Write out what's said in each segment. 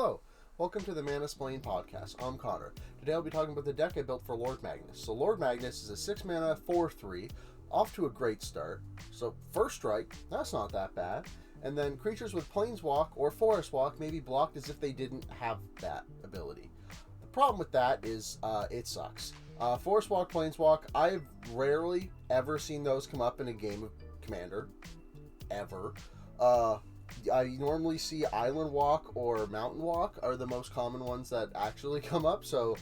Hello, welcome to the Manasplained podcast. I'm Connor. Today I'll be talking about the deck I built for Lord Magnus. So Lord Magnus is a 6 mana 4/3, off to a great start. So first strike, that's not that bad. And then creatures with Planeswalk or Forest Walk may be blocked as if they didn't have that ability. The problem with that is it sucks. Forest Walk, Planeswalk, I've rarely ever seen those come up in a game of Commander. Ever. I normally see Island Walk or Mountain Walk are the most common ones that actually come up, so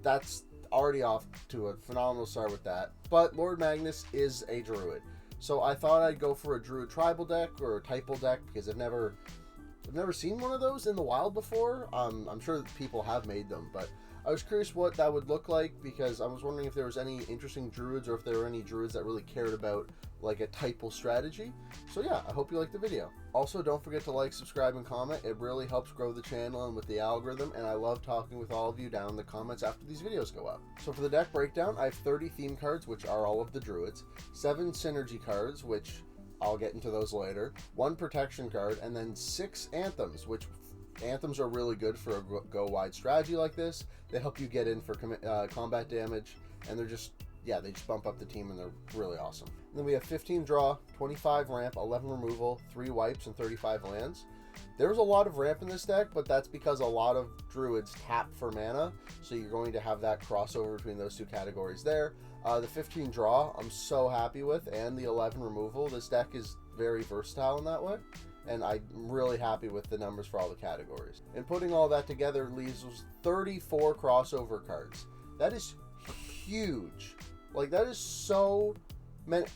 that's already off to a phenomenal start with that. But Lord Magnus is a druid, so I thought I'd go for a druid tribal deck or a typal deck because I've never seen one of those in the wild before. I'm sure that people have made them, but I was curious what that would look like because I was wondering if there was any interesting druids or if there were any druids that really cared about like a typal strategy. So yeah, I hope you like the video. Also, don't forget to like, subscribe, and comment. It really helps grow the channel and with the algorithm, and I love talking with all of you down in the comments after these videos go up. So for the deck breakdown, I have 30 theme cards, which are all of the druids, 7 synergy cards, which I'll get into those later, 1 protection card, and then 6 anthems, which anthems are really good for a go-wide strategy like this. They help you get in for combat damage, and they're just, yeah, they just bump up the team, and they're really awesome. And then we have 15 draw, 25 ramp, 11 removal, 3 wipes, and 35 lands. There's a lot of ramp in this deck, but that's because a lot of druids tap for mana, so you're going to have that crossover between those two categories there. The 15 draw, I'm so happy with, and the 11 removal. This deck is very versatile in that way, and I'm really happy with the numbers for all the categories. And putting all that together leaves 34 crossover cards. That is huge. Like, that is so many.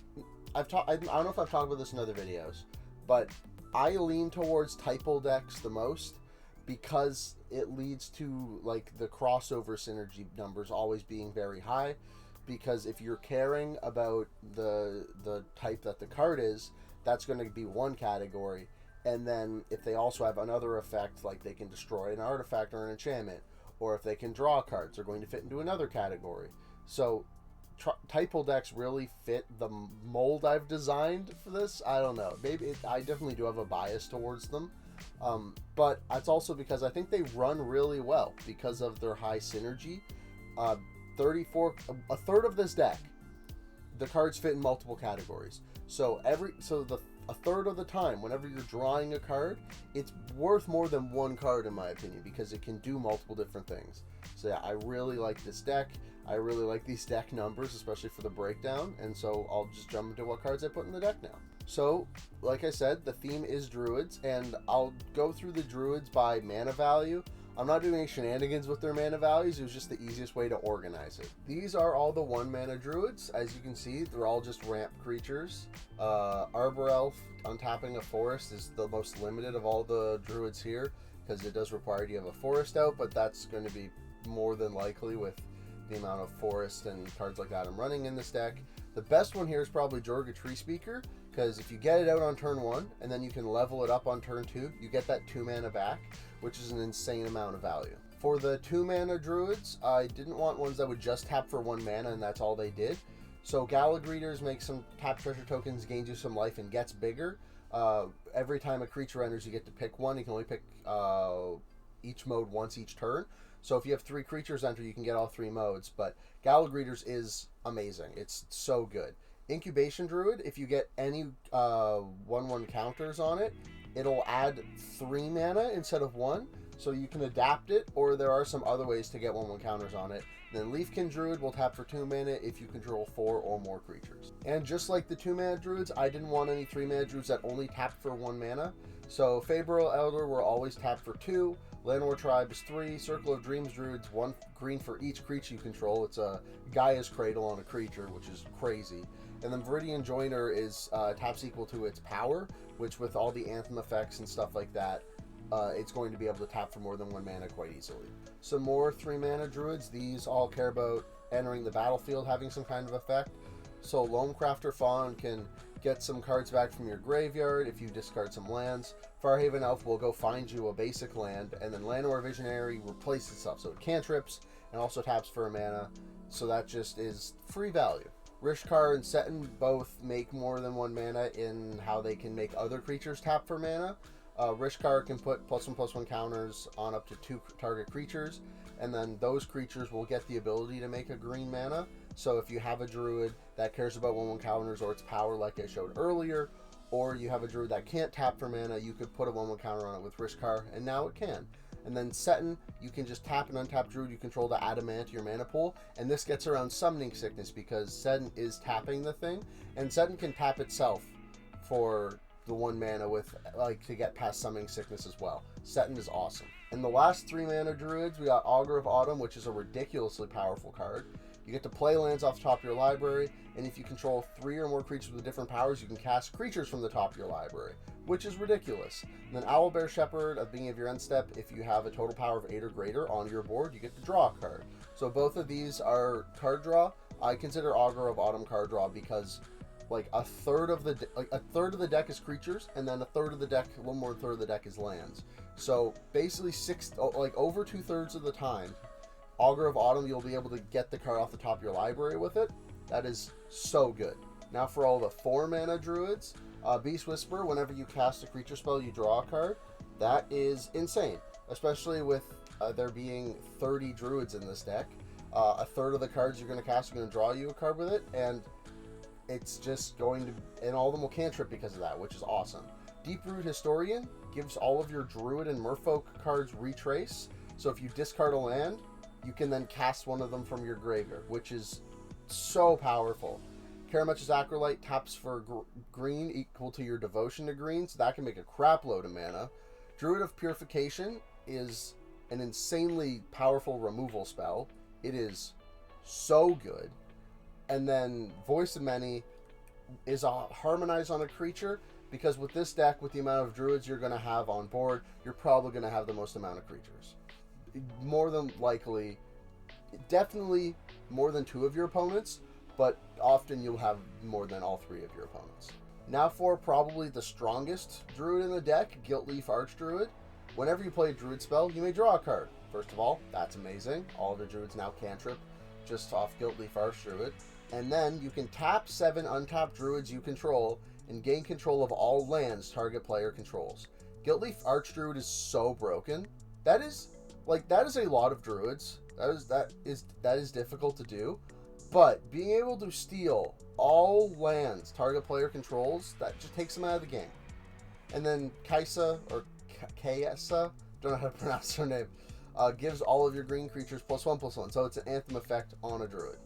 I don't know if I've talked about this in other videos, but I lean towards typal decks the most because it leads to like the crossover synergy numbers always being very high. Because if you're caring about the type that the card is, that's going to be one category. And then if they also have another effect, like they can destroy an artifact or an enchantment, or if they can draw cards, they're going to fit into another category. So typal decks really fit the mold I've designed for this. I don't know. Maybe I definitely do have a bias towards them. But it's also because I think they run really well because of their high synergy. A third of this deck, the cards fit in multiple categories. So a third of the time, whenever you're drawing a card, it's worth more than one card in my opinion because it can do multiple different things. So yeah, I really like this deck. I really like these deck numbers, especially for the breakdown, and so I'll just jump into what cards I put in the deck now. So, like I said, the theme is druids, and I'll go through the druids by mana value. I'm not doing any shenanigans with their mana values, it was just the easiest way to organize it. These are all the 1 mana druids. As you can see, they're all just ramp creatures. Arbor Elf, untapping a forest, is the most limited of all the druids here, because it does require you to have a forest out, but that's going to be more than likely with the amount of forest and cards like that I'm running in this deck. The best one here is probably Jorga Tree Speaker, because if you get it out on turn 1 and then you can level it up on turn 2, you get that 2 mana back, which is an insane amount of value. For the 2 mana druids, I didn't want ones that would just tap for 1 mana and that's all they did. So Galagreeters makes some tap treasure tokens, gains you some life, and gets bigger. Every time a creature enters, you get to pick one. You can only pick each mode once each turn. So if you have 3 creatures enter, you can get all 3 modes. But Galagreeters is amazing. It's so good. Incubation Druid, if you get any 1/1 counters on it, it'll add 3 mana instead of 1. So you can adapt it, or there are some other ways to get 1/1 counters on it. Then Leafkin Druid will tap for 2 mana if you control 4 or more creatures. And just like the 2 mana druids, I didn't want any 3 mana druids that only tapped for 1 mana. So Favorable Elder will always tap for 2. Llanowar Tribe is 3. Circle of Dreams Druids, 1 green for each creature you control. It's a Gaia's Cradle on a creature, which is crazy. And then Viridian Joiner is taps equal to its power, which with all the Anthem effects and stuff like that, it's going to be able to tap for more than 1 mana quite easily. Some more 3 mana druids. These all care about entering the battlefield, having some kind of effect. So Loamcrafter Fawn can get some cards back from your graveyard if you discard some lands. Farhaven Elf will go find you a basic land, and then Llanowar Visionary replaces itself, so it cantrips and also taps for a mana, so that just is free value. Rishkar and Seton both make more than 1 mana in how they can make other creatures tap for mana. Rishkar can put +1/+1 counters on up to 2 target creatures, and then those creatures will get the ability to make a green mana. So if you have a druid that cares about 1/1 counters or its power like I showed earlier, or you have a druid that can't tap for mana, you could put a 1/1 counter on it with Rishkar, and now it can. And then Seton, you can just tap an untapped druid you control to add a mana to your mana pool, and this gets around Summoning Sickness because Seton is tapping the thing, and Seton can tap itself for the 1 mana with, like, to get past Summoning Sickness as well. Seton is awesome. And the last 3 mana druids, we got Augur of Autumn, which is a ridiculously powerful card. You get to play lands off the top of your library, and if you control 3 or more creatures with different powers, you can cast creatures from the top of your library, which is ridiculous. And then Owlbear Shepherd, at the beginning of your end step, if you have a total power of 8 or greater on your board, you get to draw a card. So both of these are card draw. I consider Augur of Autumn card draw because like a third of the deck is creatures, and then a third of the deck, a little more than a third of the deck is lands. So basically over 2/3 of the time, Augur of Autumn, you'll be able to get the card off the top of your library with it. That is so good. Now for all the 4 mana druids, Beast Whisper, whenever you cast a creature spell, you draw a card. That is insane, especially with there being 30 druids in this deck. A third of the cards you're going to cast are going to draw you a card with it, and it's just going to, and all of them will cantrip because of that, which is awesome. Deeproot Historian gives all of your druid and merfolk cards retrace, so if you discard a land, you can then cast one of them from your graveyard, which is so powerful. Karametra's Acolyte taps for green equal to your devotion to green, so that can make a crap load of mana. Druid of Purification is an insanely powerful removal spell. It is so good. And then Voice of Many is a harmonize on a creature, because with this deck, with the amount of druids you're going to have on board, you're probably going to have the most amount of creatures. More than likely, definitely more than 2 of your opponents, but often you'll have more than all 3 of your opponents. Now for probably the strongest druid in the deck, Guiltleaf Archdruid. Whenever you play a druid spell, you may draw a card. First of all, that's amazing. All of the druids now cantrip just off Guiltleaf Archdruid. And then you can tap 7 untapped druids you control and gain control of all lands target player controls. Guiltleaf Archdruid is so broken. That is a lot of druids. That is difficult to do. But being able to steal all lands target player controls, that just takes them out of the game. And then Kaisa, or Kaisa, don't know how to pronounce her name, gives all of your green creatures +1/+1. So it's an Anthem effect on a druid.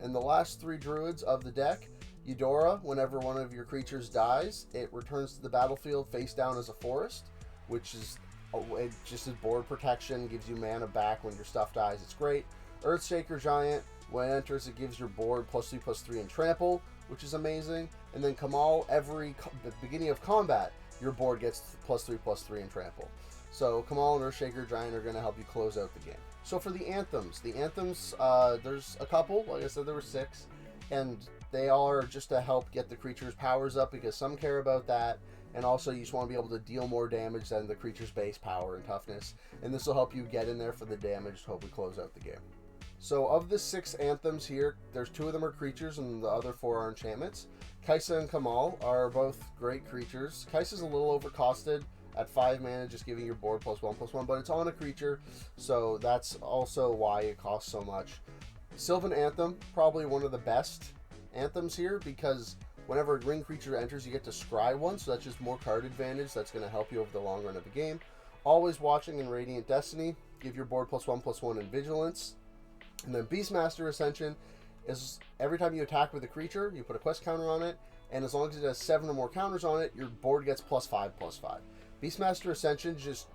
And the last 3 druids of the deck, Eudora, whenever one of your creatures dies, it returns to the battlefield face down as a forest, which is it just is board protection, gives you mana back when your stuff dies. It's great. Earthshaker Giant, when it enters, it gives your board +3/+3 and trample, which is amazing. And then Kamal, the beginning of combat, your board gets +3/+3 and trample. So Kamal and Earthshaker Giant are going to help you close out the game. So for the anthems, there's a couple. Like I said, there were 6, and they all are just to help get the creature's powers up, because some care about that, and also you just want to be able to deal more damage than the creature's base power and toughness, and this will help you get in there for the damage to hopefully close out the game. So of the 6 anthems here, there's 2 of them are creatures and the other 4 are enchantments. Kaisa and Kamal are both great creatures. Kaisa's a little overcosted at 5 mana, just giving your board +1/+1, but it's on a creature, so that's also why it costs so much. Sylvan Anthem, probably one of the best anthems here, because whenever a green creature enters, you get to scry one, so that's just more card advantage. That's going to help you over the long run of the game. Always Watching and Radiant Destiny give your board +1/+1 in Vigilance. And then Beastmaster Ascension is every time you attack with a creature, you put a quest counter on it, and as long as it has 7 or more counters on it, your board gets +5/+5. Beastmaster Ascension just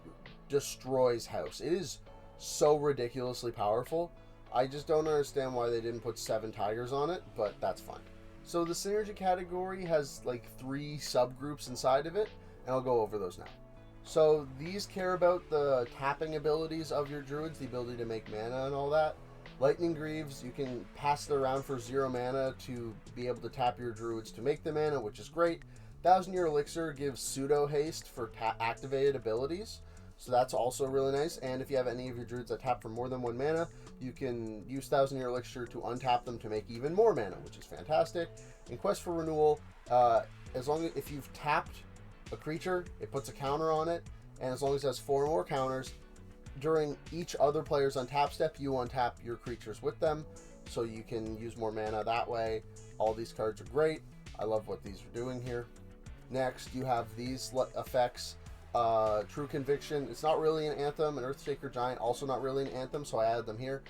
destroys house. It is so ridiculously powerful. I just don't understand why they didn't put 7 tigers on it, but that's fine. So the synergy category has like 3 subgroups inside of it, and I'll go over those now. So these care about the tapping abilities of your druids, the ability to make mana and all that. Lightning Greaves, you can pass it around for 0 mana to be able to tap your druids to make the mana, which is great. 1000-Year Elixir gives pseudo haste for activated abilities, so that's also really nice. And if you have any of your druids that tap for more than 1 mana, you can use 1000-Year Elixir to untap them to make even more mana, which is fantastic. In Quest for Renewal, if you've tapped a creature, it puts a counter on it, and as long as it has 4 more counters, during each other player's untap step, you untap your creatures with them, so you can use more mana that way. All these cards are great. I love what these are doing here. Next, you have these effects. True Conviction. It's not really an Anthem. An Earthshaker Giant, also not really an Anthem, so I added them here.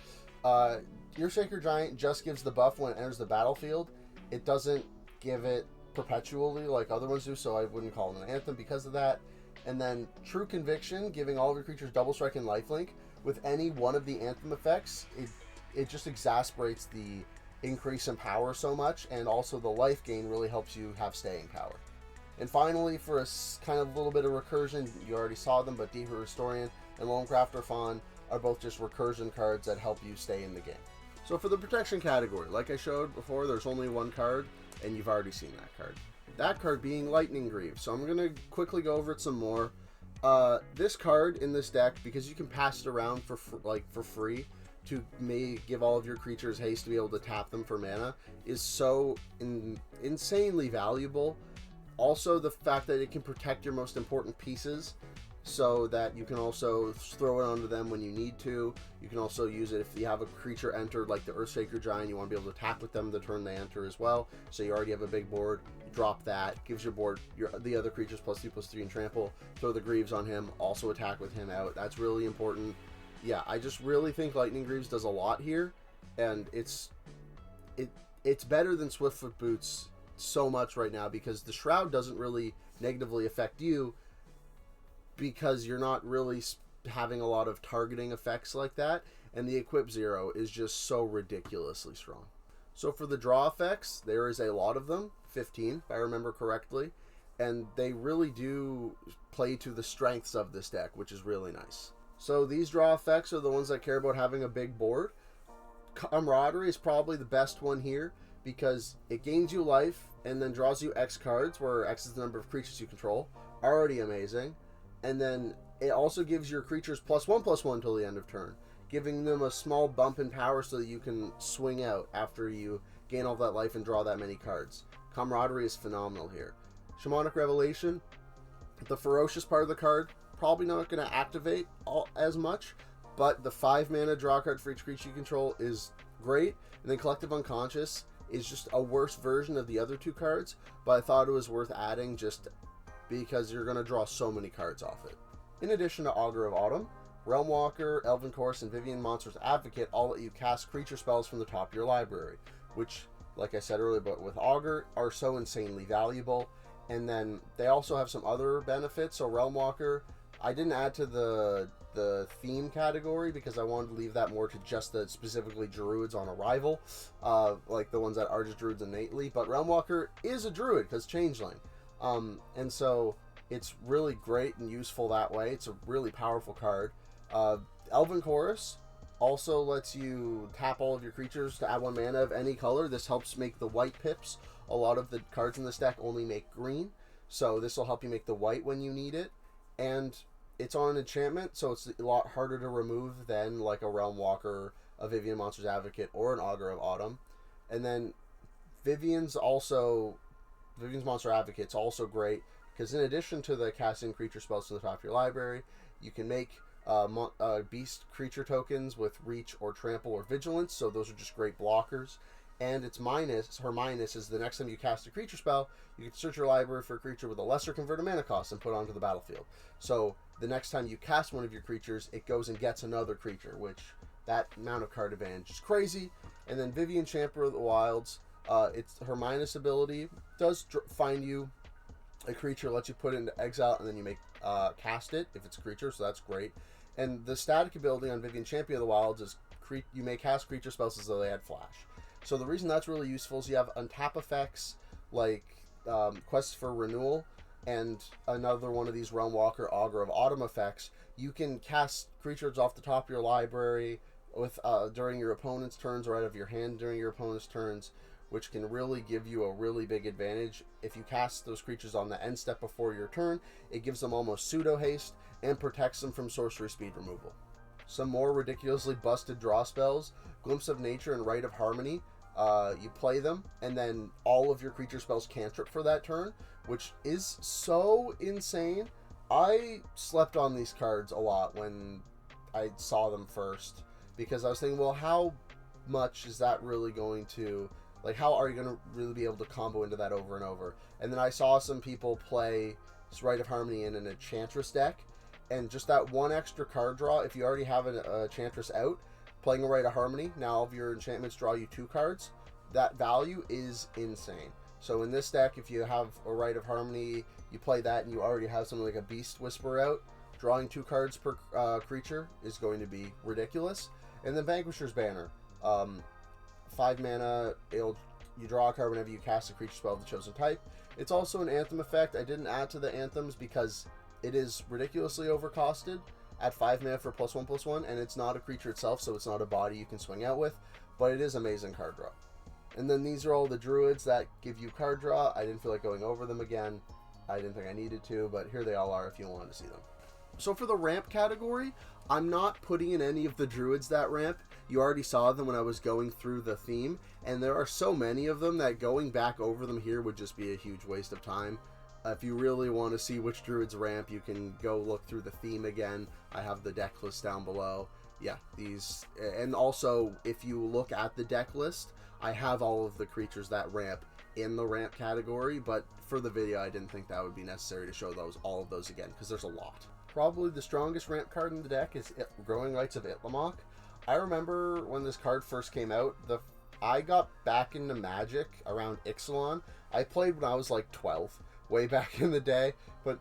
Earthshaker Giant just gives the buff when it enters the battlefield. It doesn't give it perpetually like other ones do, so I wouldn't call it an Anthem because of that. And then True Conviction, giving all of your creatures double strike and lifelink. With any one of the Anthem effects, it just exasperates the increase in power so much, and also the life gain really helps you have staying power. And finally, for a kind of little bit of recursion, you already saw them, but Deeper Historian and Lonecrafter Fawn are both just recursion cards that help you stay in the game. So for the protection category, like I showed before, there's only one card, and you've already seen that card. That card being Lightning Greaves. So I'm going to quickly go over it some more. This card in this deck, because you can pass it around for free to give all of your creatures haste to be able to tap them for mana, is so insanely valuable. Also, the fact that it can protect your most important pieces, so that you can also throw it onto them when you need to. You can also use it if you have a creature entered, like the Earthshaker Giant, you want to be able to attack with them the turn they enter as well. So you already have a big board, drop that, gives your board the other creatures +2/+3 and trample, throw the Greaves on him, also attack with him out. That's really important. Yeah, I just really think Lightning Greaves does a lot here, and it's better than Swiftfoot Boots so much right now, because the Shroud doesn't really negatively affect you, because you're not really having a lot of targeting effects like that, and the Equip 0 is just so ridiculously strong. So for the draw effects, there is a lot of them, 15 if I remember correctly, and they really do play to the strengths of this deck, which is really nice. So these draw effects are the ones that care about having a big board. Camaraderie is probably the best one here, because it gains you life and then draws you X cards, where X is the number of creatures you control. Already amazing. And then it also gives your creatures +1/+1 till the end of turn, giving them a small bump in power so that you can swing out after you gain all that life and draw that many cards. Camaraderie is phenomenal here. Shamanic Revelation, the ferocious part of the card, probably not going to activate as much, but the 5 mana draw card for each creature you control is great. And then Collective Unconscious is just a worse version of the other 2 cards, but I thought it was worth adding just because you're going to draw so many cards off it. In addition to Augur of Autumn, Realmwalker, Elven Chorus, and Vivian Monster's Advocate all let you cast creature spells from the top of your library, which, like I said earlier, but with Augur, are so insanely valuable. And then they also have some other benefits. So Realmwalker, I didn't add to the theme category because I wanted to leave that more to just the specifically druids on arrival, like the ones that are just druids innately. But Realmwalker is a druid because Changeling. And so it's really great and useful that way. It's a really powerful card. Elven Chorus also lets you tap all of your creatures to add 1 mana of any color. This helps make the white pips. A lot of the cards in this deck only make green, so this will help you make the white when you need it. And it's on an enchantment, so it's a lot harder to remove than like a Realmwalker, a Vivian Monster's Advocate, or an Augur of Autumn. And then Vivian's Monster Advocate's also great, because in addition to the casting creature spells to the top of your library, you can make beast creature tokens with reach or trample or vigilance, so those are just great blockers. And her minus is the next time you cast a creature spell, you can search your library for a creature with a lesser converted mana cost and put it onto the battlefield. So the next time you cast one of your creatures, it goes and gets another creature, which that amount of card advantage is crazy. And then Vivian Champion of the Wilds, her minus ability does find you a creature, lets you put it into exile, and then you may cast it if it's a creature, so that's great. And the static ability on Vivian Champion of the Wilds is you may cast creature spells as though they had flash. So the reason that's really useful is you have untap effects like Quest for Renewal and another one of these Realmwalker Augur of Autumn effects. You can cast creatures off the top of your library with during your opponent's turns or out of your hand during your opponent's turns, which can really give you a really big advantage. If you cast those creatures on the end step before your turn, it gives them almost pseudo haste and protects them from sorcery speed removal. Some more ridiculously busted draw spells, Glimpse of Nature and Rite of Harmony, You play them, and then all of your creature spells cantrip for that turn, which is so insane. I slept on these cards a lot when I saw them first, because I was thinking, well, how much is that really going to, like, how are you going to really be able to combo into that over and over? And then I saw some people play Rite of Harmony in an Enchantress deck, and just that one extra card draw, if you already have a Enchantress out, playing a Rite of Harmony, now all of your enchantments draw you 2 cards. That value is insane. So in this deck, if you have a Rite of Harmony, you play that, and you already have something like a Beast Whisperer out, drawing 2 cards per creature is going to be ridiculous. And then Vanquisher's Banner. 5 mana, you draw a card whenever you cast a creature spell of the chosen type. It's also an Anthem effect. I didn't add to the Anthems because it is ridiculously overcosted at 5 mana for +1/+1, and it's not a creature itself, so it's not a body you can swing out with, but it is amazing card draw. And then these are all the druids that give you card draw. I didn't feel like going over them again. I didn't think I needed to, but here they all are if you wanted to see them. So for the ramp category, I'm not putting in any of the druids that ramp. You already saw them when I was going through the theme, and there are so many of them that going back over them here would just be a huge waste of time. If you really want to see which druids ramp, you can go look through the theme again. I have the deck list down below. Yeah, these, and also if you look at the deck list, I have all of the creatures that ramp in the ramp category, but for the video I didn't think that would be necessary to show all of those again, because there's a lot. Probably the strongest ramp card in the deck is Growing Rights of Itlimoc. I remember when this card first came out, I got back into Magic around Ixalan. I played when I was like 12, way back in the day, but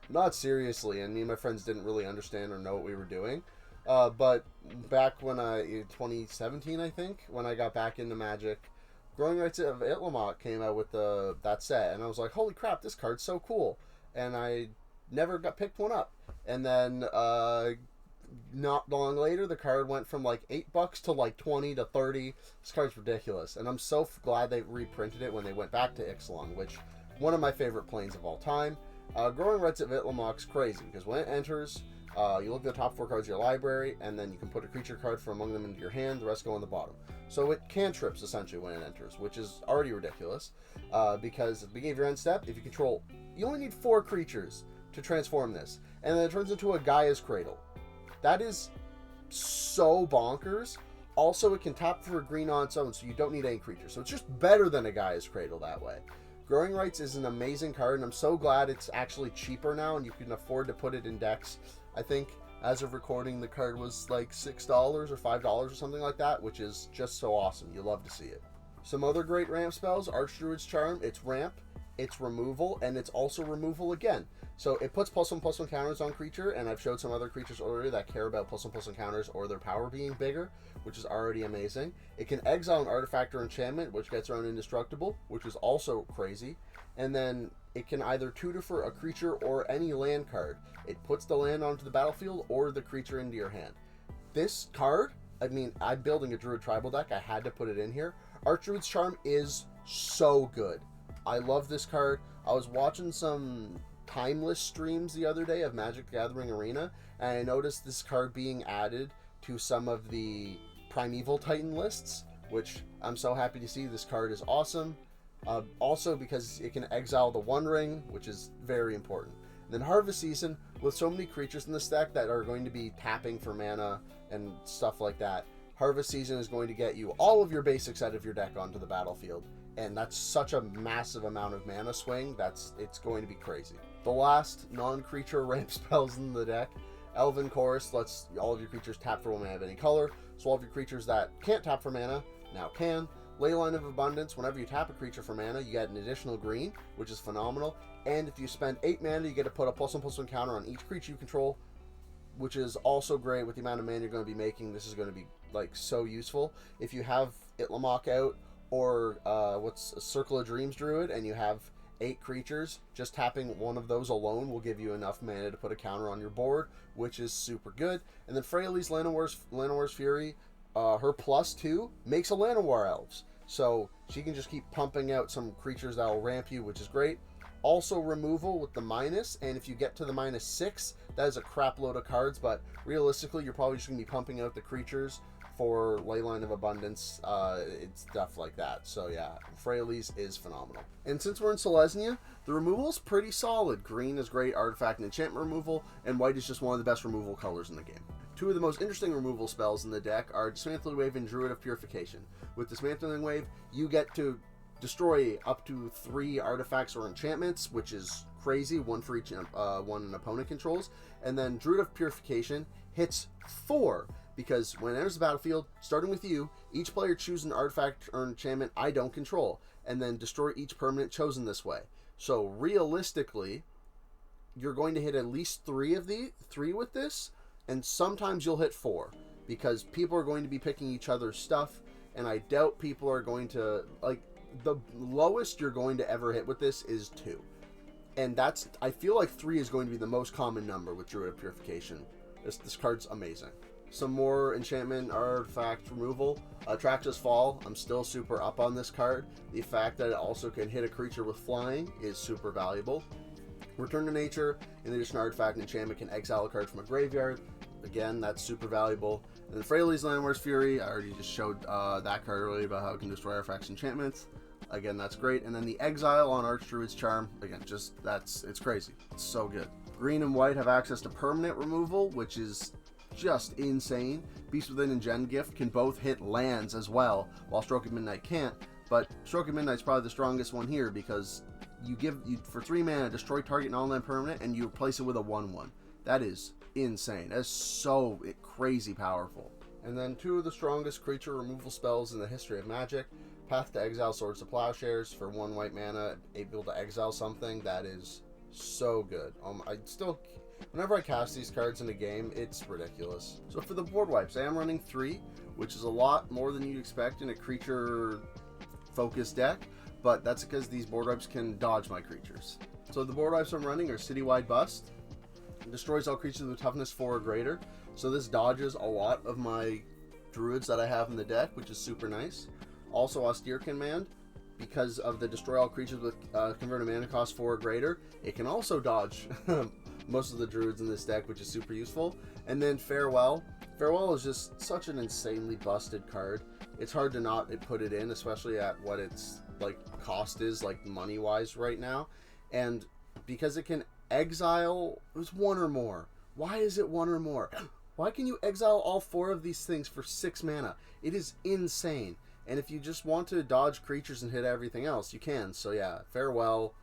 not seriously, and me and my friends didn't really understand or know what we were doing. But back when in 2017, I think, when I got back into Magic, Growing Rights of Itlimoc came out with that set, and I was like, holy crap, this card's so cool. And I never picked one up. And then not long later, the card went from like $8 to like 20 to 30. This card's ridiculous, and I'm so glad they reprinted it when they went back to Ixalan, which one of my favorite planes of all time. Growing Rights of Itlimoc crazy, because when it enters, you look at the top 4 cards of your library, and then you can put a creature card from among them into your hand. The rest go on the bottom. So it cantrips essentially when it enters, which is already ridiculous, because at the beginning of your end step, if you control, you only need 4 creatures to transform this, and then it turns into a Gaia's Cradle. That is so bonkers. Also, it can tap for a green on its own, so you don't need any creatures. So it's just better than a Gaia's Cradle that way. Growing Rights is an amazing card, and I'm so glad it's actually cheaper now, and you can afford to put it in decks. I think, as of recording, the card was like $6 or $5 or something like that, which is just so awesome. You love to see it. Some other great ramp spells: Archdruid's Charm. It's ramp, it's removal, and it's also removal again. So it puts +1/+1 counters on creature, and I've showed some other creatures earlier that care about +1/+1 counters or their power being bigger, which is already amazing. It can exile an artifact or enchantment, which gets around indestructible, which is also crazy. And then it can either tutor for a creature or any land card. It puts the land onto the battlefield or the creature into your hand. This card, I mean, I'm building a Druid Tribal deck. I had to put it in here. Archdruid's Charm is so good. I love this card. I was watching some Timeless streams the other day of Magic the Gathering Arena, and I noticed this card being added to some of the Primeval Titan lists, which I'm so happy to see. This card is awesome. Also because it can exile the One Ring, which is very important. And then Harvest Season, with so many creatures in this deck that are going to be tapping for mana and stuff like that, Harvest Season is going to get you all of your basics out of your deck onto the battlefield. And that's such a massive amount of mana swing, it's going to be crazy. The last non-creature ramp spells in the deck, Elven Chorus lets all of your creatures tap for 1 mana of any color, so all of your creatures that can't tap for mana now can. Leyline of Abundance, whenever you tap a creature for mana, you get an additional green, which is phenomenal. And if you spend 8 mana, you get to put a +1/+1 counter on each creature you control, which is also great with the amount of mana you're going to be making. This is going to be like so useful. If you have Itlimoc out, or what's a Circle of Dreams Druid, and you have 8 creatures, just tapping one of those alone will give you enough mana to put a counter on your board, which is super good. And then Freyalise Llanowar's Fury, her +2 makes a Llanowar Elves, so she can just keep pumping out some creatures that will ramp you, which is great. Also removal with the minus, and if you get to the -6, that is a crap load of cards, but realistically you're probably just going to be pumping out the creatures for Leyline of Abundance, it's stuff like that. So yeah, Freyalise is phenomenal. And since we're in Selesnya, the removal is pretty solid. Green is great artifact and enchantment removal, and white is just one of the best removal colors in the game. Two of the most interesting removal spells in the deck are Dismantling Wave and Druid of Purification. With Dismantling Wave, you get to destroy up to 3 artifacts or enchantments, which is crazy, 1 for each one an opponent controls. And then Druid of Purification hits 4, because when it enters the battlefield, starting with you, each player chooses an artifact or enchantment I don't control, and then destroy each permanent chosen this way. So realistically, you're going to hit at least 3 with this, and sometimes you'll hit 4, because people are going to be picking each other's stuff, and I doubt people are going to, like, the lowest you're going to ever hit with this is 2. And that's, I feel like 3 is going to be the most common number with Druid of Purification. This card's amazing. Some more enchantment artifact removal. Traxxas Fall, I'm still super up on this card. The fact that it also can hit a creature with flying is super valuable. Return to Nature, in addition to artifact and enchantment, can exile a card from a graveyard. Again, that's super valuable. And then Freyalise's Landware's Fury, I already just showed that card earlier about how it can destroy artifacts and enchantments. Again, that's great. And then the Exile on Archdruid's Charm, again, it's crazy. It's so good. Green and white have access to permanent removal, which is just insane. Beast Within and Gen Gift can both hit lands as well, while Stroke of Midnight can't. But Stroke of Midnight's probably the strongest one here, because you for 3 mana, destroy target non-land permanent, and you replace it with a 1/1. That is insane. That is so crazy powerful. And then 2 of the strongest creature removal spells in the history of Magic. Path to Exile Swords to Plowshares for 1 white mana, able to exile something. That is so good. Whenever I cast these cards in a game, it's ridiculous. So for the board wipes, I am running 3, which is a lot more than you'd expect in a creature-focused deck, but that's because these board wipes can dodge my creatures. So the board wipes I'm running are Citywide Bust. It destroys all creatures with toughness 4 or greater, so this dodges a lot of my druids that I have in the deck, which is super nice. Also Austere Command, because of the destroy all creatures with converted mana cost 4 or greater, it can also dodge most of the druids in this deck, which is super useful. And then Farewell. Farewell is just such an insanely busted card. It's hard to not put it in, especially at what its cost is, money wise right now. And because it can exile, it was 1 or more. Why is it 1 or more? Why can you exile all 4 of these things for 6 mana? It is insane. And if you just want to dodge creatures and hit everything else, you can. So yeah, Farewell,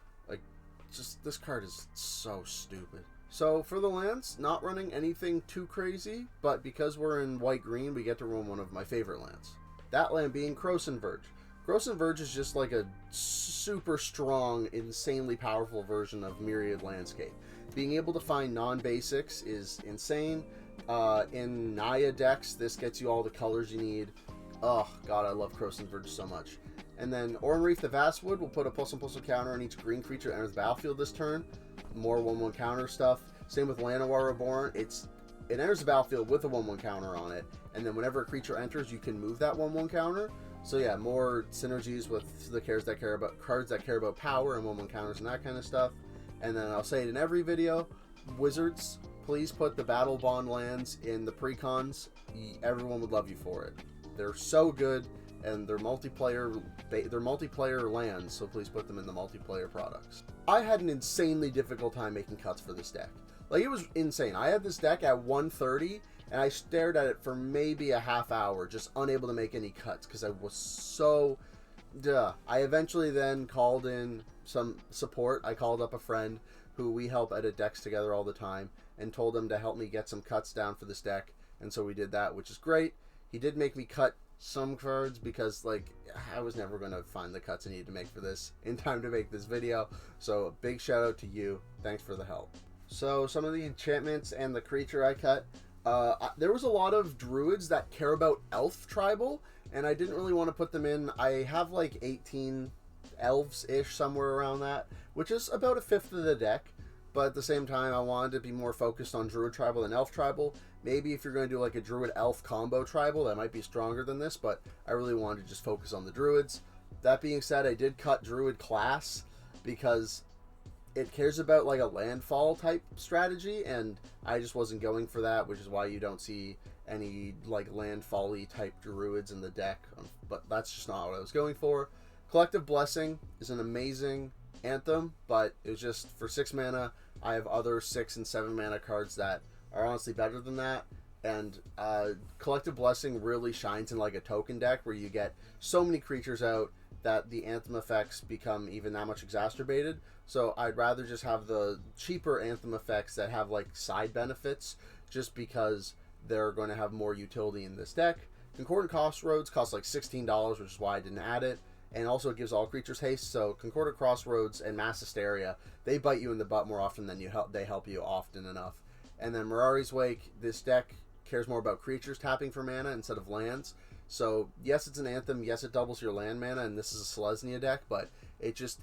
this card is so stupid. So for the lands, not running anything too crazy, but because we're in white-green, we get to run one of my favorite lands. That land being Krosan Verge. Krosan Verge is just like a super strong, insanely powerful version of Myriad Landscape. Being able to find non-basics is insane. In Naya decks, this gets you all the colors you need. Oh god, I love Krosan Verge so much. And then Oran-Reef the Vastwood will put a +1/+1 counter on each green creature that enters the battlefield this turn. More 1/1 counter stuff. Same with Llanowar Reborn. It enters the battlefield with a 1/1 counter on it, and then whenever a creature enters, you can move that 1/1 counter. So yeah, more synergies with the cards that care about power and 1/1 counters and that kind of stuff. And then I'll say it in every video, Wizards, please put the Battle Bond lands in the precons. Everyone would love you for it. They're so good, and they're multiplayer lands, so please put them in the multiplayer products. I had an insanely difficult time making cuts for this deck. It was insane. I had this deck at 1:30, and I stared at it for maybe a half hour, just unable to make any cuts, because I was so... I eventually then called in some support. I called up a friend who we help edit decks together all the time, and told him to help me get some cuts down for this deck, and so we did that, which is great. He did make me cut some cards because I was never going to find the cuts I needed to make for this in time to make this video. So a big shout out to you. Thanks for the help. So some of the enchantments and the creature I cut. There was a lot of druids that care about elf tribal, and I didn't really want to put them in. I have 18 elves-ish, somewhere around that, which is about 1/5 of the deck. But at the same time, I wanted to be more focused on Druid Tribal than Elf Tribal. Maybe if you're going to do a Druid Elf combo Tribal, that might be stronger than this, but I really wanted to just focus on the Druids. That being said, I did cut Druid Class because it cares about like a landfall type strategy, and I just wasn't going for that, which is why you don't see any like landfall-y type druids in the deck. But that's just not what I was going for. Collective Blessing is an amazing Anthem, but it was just for 6 mana. I have other 6 and 7 mana cards that are honestly better than that. And Collective Blessing really shines in like a token deck where you get so many creatures out that the Anthem effects become even that much exacerbated. So I'd rather just have the cheaper Anthem effects that have like side benefits, just because they're going to have more utility in this deck. Concordant Crossroads costs like $16, which is why I didn't add it. And also it gives all creatures haste, so Concordant Crossroads and Mass Hysteria, they bite you in the butt more often than they help you often enough. And then Mirari's Wake, this deck cares more about creatures tapping for mana instead of lands. So yes, it's an Anthem, yes it doubles your land mana, and this is a Selesnya deck, but it just,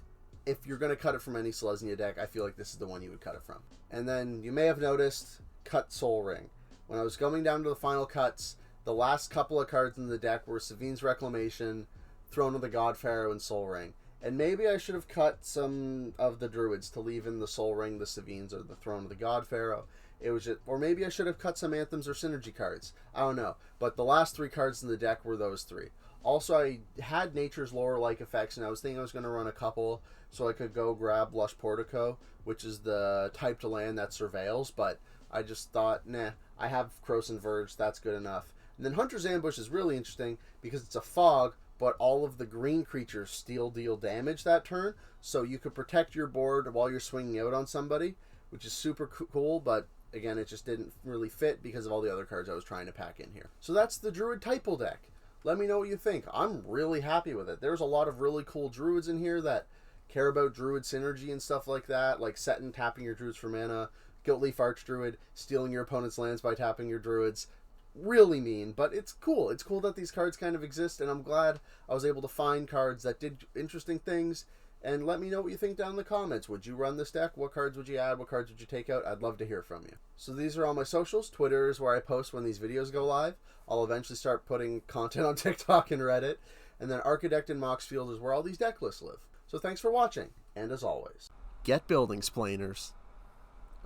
if you're going to cut it from any Selesnya deck, I feel like this is the one you would cut it from. And then you may have noticed, cut Soul Ring. When I was going down to the final cuts, the last couple of cards in the deck were Savine's Reclamation, Throne of the God Pharaoh, and Soul Ring. And maybe I should have cut some of the Druids to leave in the Soul Ring, the Savines, or the Throne of the God Pharaoh. It was just, or maybe I should have cut some Anthems or Synergy cards. I don't know. But the last 3 cards in the deck were those 3. Also, I had Nature's Lore-like effects, and I was thinking I was going to run a couple so I could go grab Lush Portico, which is the type to land that surveils, but I just thought, nah, I have Krosan Verge, that's good enough. And then Hunter's Ambush is really interesting because it's a fog, but all of the green creatures still deal damage that turn, so you could protect your board while you're swinging out on somebody, which is super cool, but again, it just didn't really fit because of all the other cards I was trying to pack in here. So that's the Druid Typal deck. Let me know what you think. I'm really happy with it. There's a lot of really cool Druids in here that care about Druid synergy and stuff like that, like setting, tapping your Druids for mana, Guiltleaf Archdruid, stealing your opponent's lands by tapping your Druids. Really mean, but it's cool. It's cool that these cards kind of exist, and I'm glad I was able to find cards that did interesting things. And let me know what you think down in the comments. Would you run this deck? What cards would you add? What cards would you take out? I'd love to hear from you. So these are all my socials. Twitter is where I post when these videos go live. I'll eventually start putting content on TikTok and Reddit. And then Architect and Moxfield is where all these deck lists live. So thanks for watching, and as always, get building, splainers.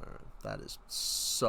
All right, that is so